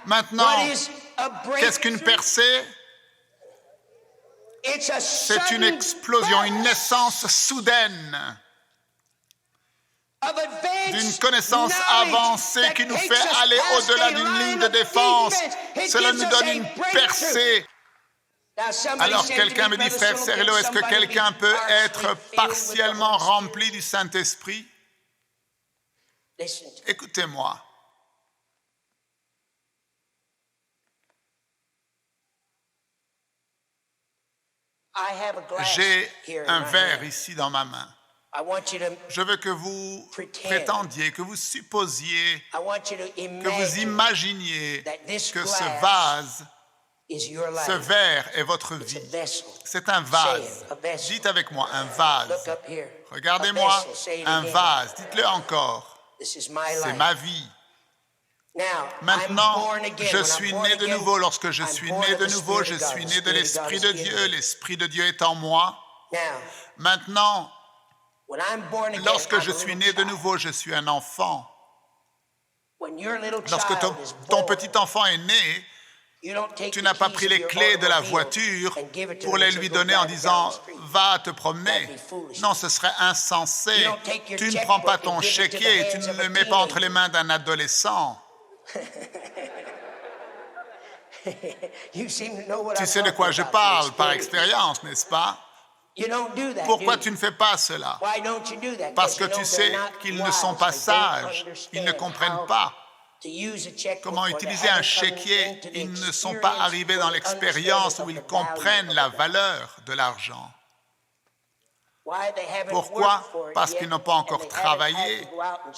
Maintenant, qu'est-ce qu'une percée? C'est une explosion, une naissance soudaine d'une connaissance avancée qui nous fait aller au-delà d'une ligne de défense. Cela nous donne une percée. Alors quelqu'un me dit, frère Cerullo, est-ce que quelqu'un peut être partiellement rempli du Saint-Esprit? Écoutez-moi. J'ai un verre ici dans ma main. Je veux que vous prétendiez, que vous supposiez, que vous imaginiez que ce vase, ce verre est votre vie. C'est un vase. Dites avec moi, un vase. Regardez-moi, un vase. Dites-le encore. C'est ma vie. Maintenant, je suis né de nouveau. Lorsque je suis né de nouveau, je suis né de l'Esprit de Dieu. L'Esprit de Dieu est en moi. Maintenant, lorsque je suis né de nouveau, je suis un enfant. Lorsque ton petit enfant est né, tu n'as pas pris les clés de la voiture pour les lui donner en disant « va te promener ». Non, ce serait insensé. Tu ne prends pas ton chéquier, tu ne le mets pas entre les mains d'un adolescent. Tu sais de quoi je parle par expérience, n'est-ce pas? Pourquoi tu ne fais pas cela? Parce que tu sais qu'ils ne sont pas sages, ils ne comprennent pas comment utiliser un chéquier. Ils ne sont pas arrivés dans l'expérience où ils comprennent la valeur de l'argent. Pourquoi? Parce qu'ils n'ont pas encore travaillé,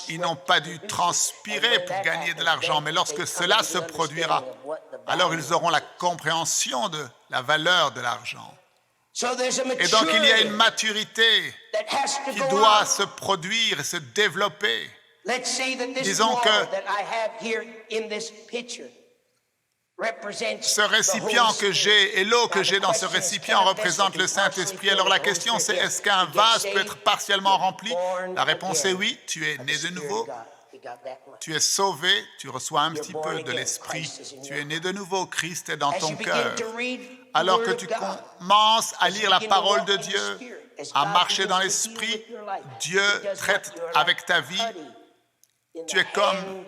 ils n'ont pas dû transpirer pour gagner de l'argent. Mais lorsque cela se produira, alors ils auront la compréhension de la valeur de l'argent. Et donc il y a une maturité qui doit se produire et se développer. Disons que ce récipient que j'ai et l'eau que j'ai dans ce récipient représente le Saint-Esprit. Alors la question c'est, est-ce qu'un vase peut être partiellement rempli? La réponse est oui, tu es né de nouveau, tu es sauvé, tu reçois un petit peu de l'Esprit, tu es né de nouveau, Christ est dans ton cœur. Alors que tu commences à lire la parole de Dieu, à marcher dans l'Esprit, Dieu traite avec ta vie. Tu es comme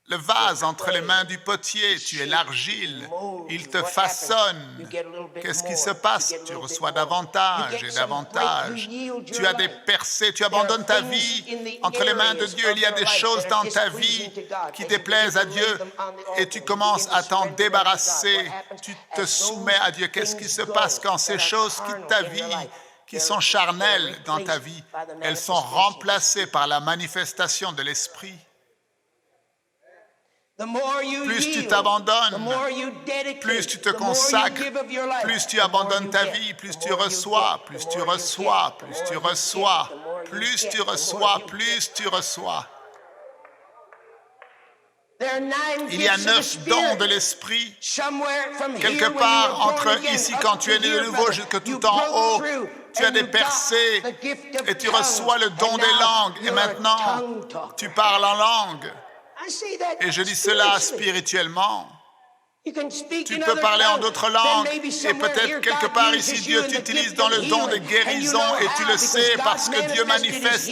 le vase entre les mains du potier, tu es l'argile, il te façonne. Qu'est-ce qui se passe? Tu reçois davantage et davantage. Tu as des percées, tu abandonnes ta vie entre les mains de Dieu. Il y a des choses dans ta vie qui déplaisent à Dieu et tu commences à t'en débarrasser. Tu te soumets à Dieu. Qu'est-ce qui se passe quand ces choses quittent ta vie, qui sont charnelles dans ta vie, elles sont remplacées par la manifestation de l'Esprit? Plus tu t'abandonnes, plus tu te consacres, plus tu abandonnes ta vie, plus tu reçois, plus tu reçois, plus tu reçois, plus tu reçois, plus tu reçois. Il y a 9 dons de l'Esprit, quelque part entre ici quand tu es né de nouveau jusque tout en haut. Tu as des percées et tu reçois le don des langues et maintenant tu parles en langue. Et je dis cela spirituellement. Tu peux parler en d'autres langues et peut-être quelque part ici Dieu t'utilise dans le don de guérison et tu le sais parce que Dieu manifeste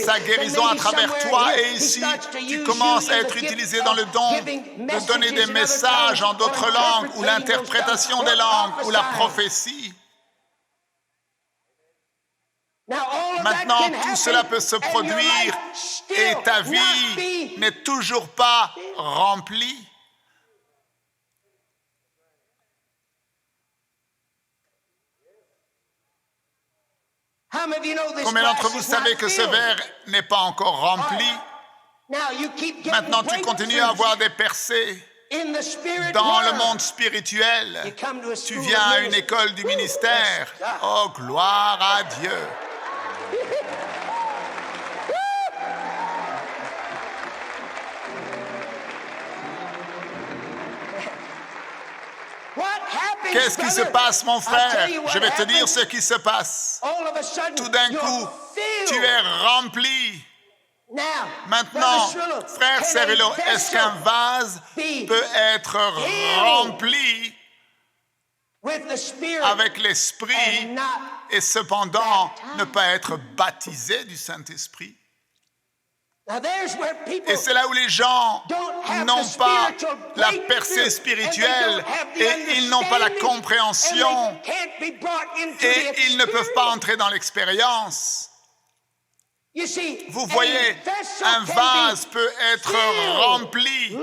sa guérison à travers toi et ici tu commences à être utilisé dans le don de donner des messages en d'autres langues ou l'interprétation des langues ou la prophétie. Maintenant, tout cela peut se produire et ta vie n'est toujours pas remplie. Combien d'entre vous savez que ce verre n'est pas encore rempli? Maintenant, tu continues à avoir des percées. Dans le monde spirituel, tu viens à une école du ministère. Oh, gloire à Dieu! Qu'est-ce qui se passe, mon frère? Je vais te dire ce qui se passe. Tout d'un coup, tu es rempli Maintenant, frère Cerullo, est-ce qu'un vase peut être rempli avec l'Esprit et cependant ne pas être baptisé du Saint-Esprit? Et c'est là où les gens n'ont pas la percée spirituelle et ils n'ont pas la compréhension et ils ne peuvent pas entrer dans l'expérience. Vous voyez, un vase peut être rempli,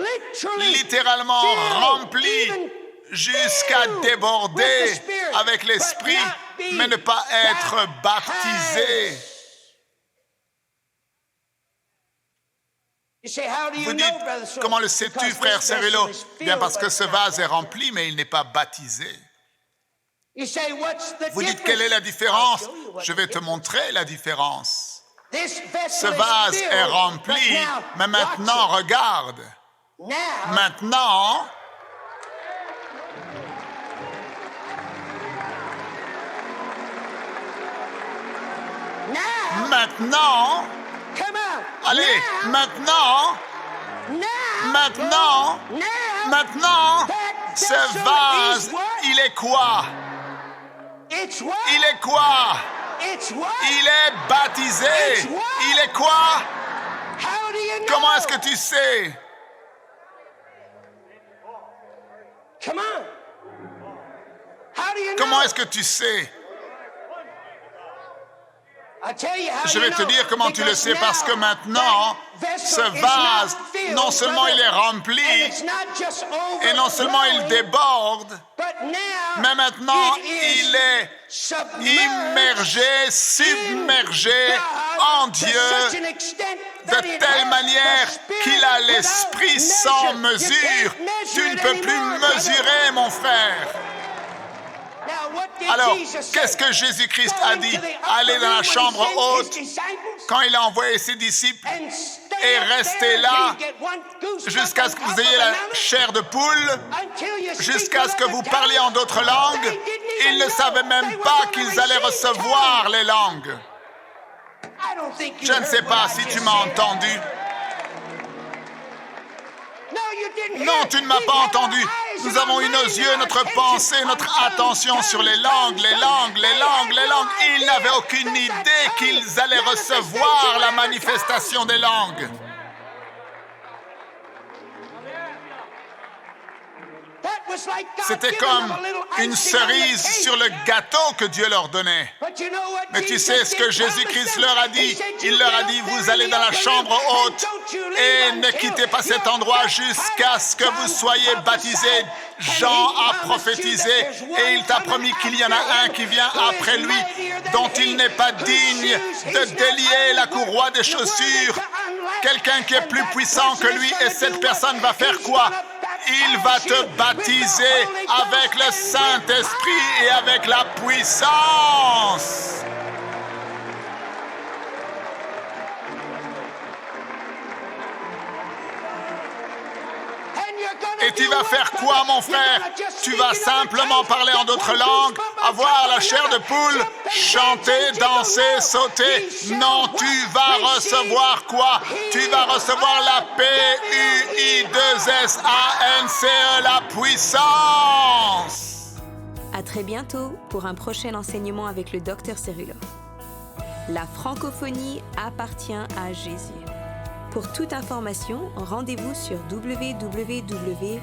littéralement rempli, jusqu'à déborder avec l'Esprit, mais ne pas être baptisé. Vous dites, comment le sais-tu, frère Cerullo? Bien parce que ce vase est rempli, mais il n'est pas baptisé. Vous dites, quelle est la différence? Je vais te montrer la différence. Ce vase est rempli, mais maintenant, regarde. Maintenant, allez, maintenant, ce vase, il est quoi? Il est quoi? Il est baptisé. Il est quoi? Comment est-ce que tu sais? Comment est-ce que tu sais? Je vais te dire comment tu le sais, parce que maintenant, ce vase, non seulement il est rempli, et non seulement il déborde, mais maintenant il est immergé, submergé en Dieu, de telle manière qu'il a l'Esprit sans mesure. Tu ne peux plus mesurer, mon frère. Alors, qu'est-ce que Jésus-Christ a dit? Allez dans la chambre haute quand il a envoyé ses disciples et restez là jusqu'à ce que vous ayez la chair de poule, jusqu'à ce que vous parliez en d'autres langues. Ils ne savaient même pas qu'ils allaient recevoir les langues. Je ne sais pas si tu m'as entendu. Non, tu ne m'as pas entendu. Nous avons eu nos yeux, notre pensée, notre attention sur les langues. Ils n'avaient aucune idée qu'ils allaient recevoir la manifestation des langues. C'était comme une cerise sur le gâteau que Dieu leur donnait. Mais tu sais ce que Jésus-Christ leur a dit? Il leur a dit, vous allez dans la chambre haute et ne quittez pas cet endroit jusqu'à ce que vous soyez baptisés. Jean a prophétisé et il t'a promis qu'il y en a un qui vient après lui dont il n'est pas digne de délier la courroie des chaussures. Quelqu'un qui est plus puissant que lui, et cette personne va faire quoi? Il va te baptiser avec le Saint-Esprit et avec la puissance. Et tu vas faire quoi, mon frère? Tu vas simplement parler en d'autres langues, avoir la chair de poule, chanter, danser, sauter. Non, tu vas recevoir quoi? Tu vas recevoir la P-U-I-2-S-A-N-C-E, la puissance. À très bientôt pour un prochain enseignement avec le Dr Cerullo. La francophonie appartient à Jésus. Pour toute information, rendez-vous sur www.mcwe.fr.